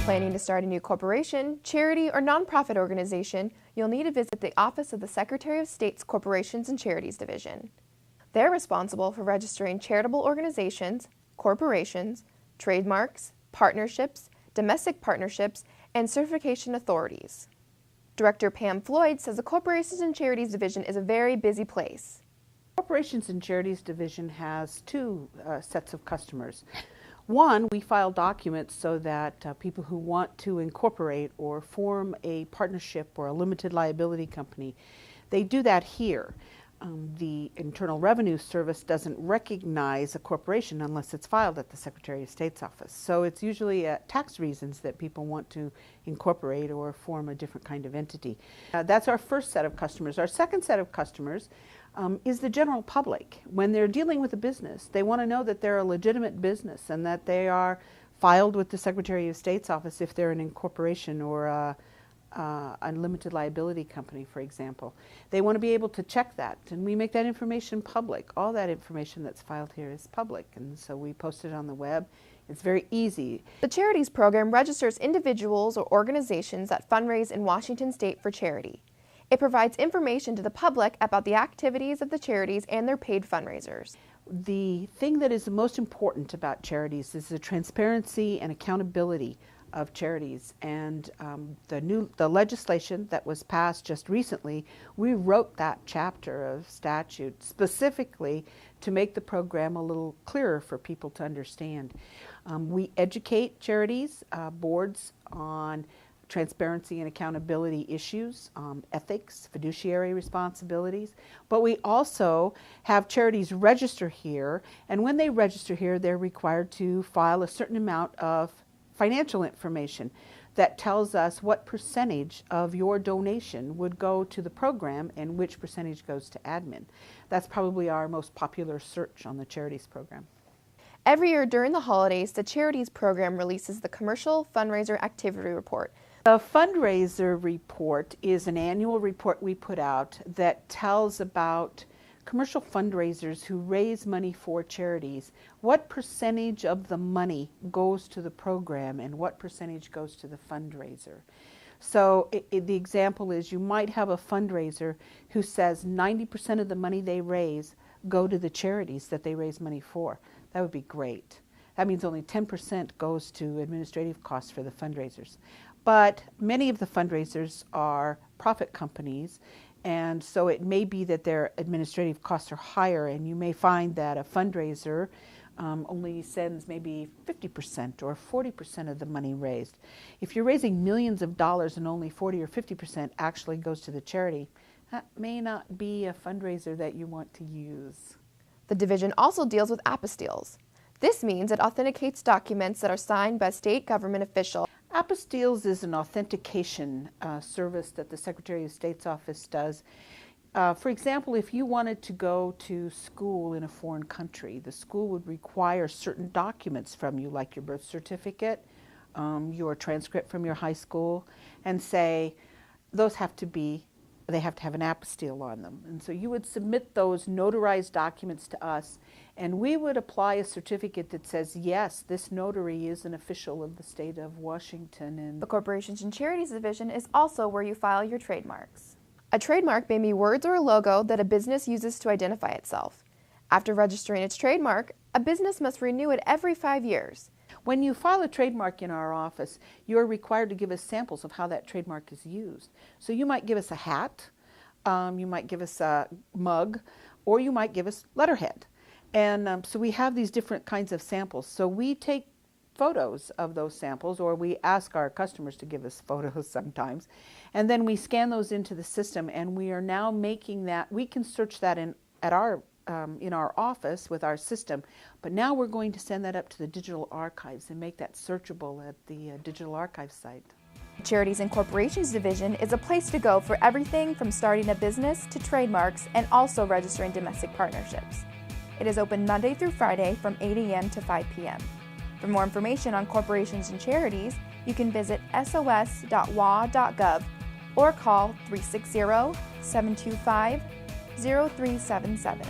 Planning to start a new corporation, charity, or nonprofit organization, you'll need to visit the Office of the Secretary of State's Corporations and Charities Division. They're responsible for registering charitable organizations, corporations, trademarks, partnerships, domestic partnerships, and certification authorities. Director Pam Floyd says the Corporations and Charities Division is a very busy place. Corporations and Charities Division has two sets of customers. One, we file documents so that people who want to incorporate or form a partnership or a limited liability company, they do that here. The Internal Revenue Service doesn't recognize a corporation unless it's filed at the Secretary of State's office. So it's usually tax reasons that people want to incorporate or form a different kind of entity. That's our first set of customers. Our second set of customers is the general public. When they're dealing with a business, they want to know that they're a legitimate business and that they are filed with the Secretary of State's office if they're an incorporation or a limited liability company, for example. They want to be able to check that, and we make that information public. All that information that's filed here is public, and so we post it on the web. It's very easy. The Charities program registers individuals or organizations that fundraise in Washington State for charity. It provides information to the public about the activities of the charities and their paid fundraisers. The thing that is the most important about charities is the transparency and accountability of charities, and the legislation that was passed just recently, we wrote that chapter of statute specifically to make the program a little clearer for people to understand. We educate charities, boards on transparency and accountability issues, ethics, fiduciary responsibilities, but we also have charities register here, and when they register here, they're required to file a certain amount of financial information that tells us what percentage of your donation would go to the program and which percentage goes to admin. That's probably our most popular search on the Charities program. Every year during the holidays, the Charities program releases the Commercial Fundraiser Activity Report. The fundraiser report is an annual report we put out that tells about commercial fundraisers who raise money for charities, what percentage of the money goes to the program and what percentage goes to the fundraiser. So the example is you might have a fundraiser who says 90% of the money they raise go to the charities that they raise money for. That would be great. That means only 10% goes to administrative costs for the fundraisers. But many of the fundraisers are profit companies, and so it may be that their administrative costs are higher, and you may find that a fundraiser only sends maybe 50% or 40% of the money raised. If you're raising millions of dollars and only 40 or 50% actually goes to the charity, that may not be a fundraiser that you want to use. The division also deals with apostilles. This means it authenticates documents that are signed by a state government official. Apostilles is an authentication service that the Secretary of State's office does. For example, if you wanted to go to school in a foreign country, the school would require certain documents from you, like your birth certificate, your transcript from your high school, and say those they have to have an apostille on them. And so you would submit those notarized documents to us, and we would apply a certificate that says, yes, this notary is an official of the state of Washington. And the Corporations and Charities Division is also where you file your trademarks. A trademark may be words or a logo that a business uses to identify itself. After registering its trademark, a business must renew it every 5 years. When you file a trademark in our office, you're required to give us samples of how that trademark is used. So you might give us a hat, you might give us a mug, or you might give us letterhead. And so we have these different kinds of samples. So we take photos of those samples, or we ask our customers to give us photos sometimes, and then we scan those into the system, and we are now making that, we can search that in our office with our system, but now we're going to send that up to the digital archives and make that searchable at the digital archive site. The Charities and Corporations Division is a place to go for everything from starting a business to trademarks and also registering domestic partnerships. It is open Monday through Friday from 8 a.m. to 5 p.m. For more information on corporations and charities, you can visit sos.wa.gov or call 360-725-0377.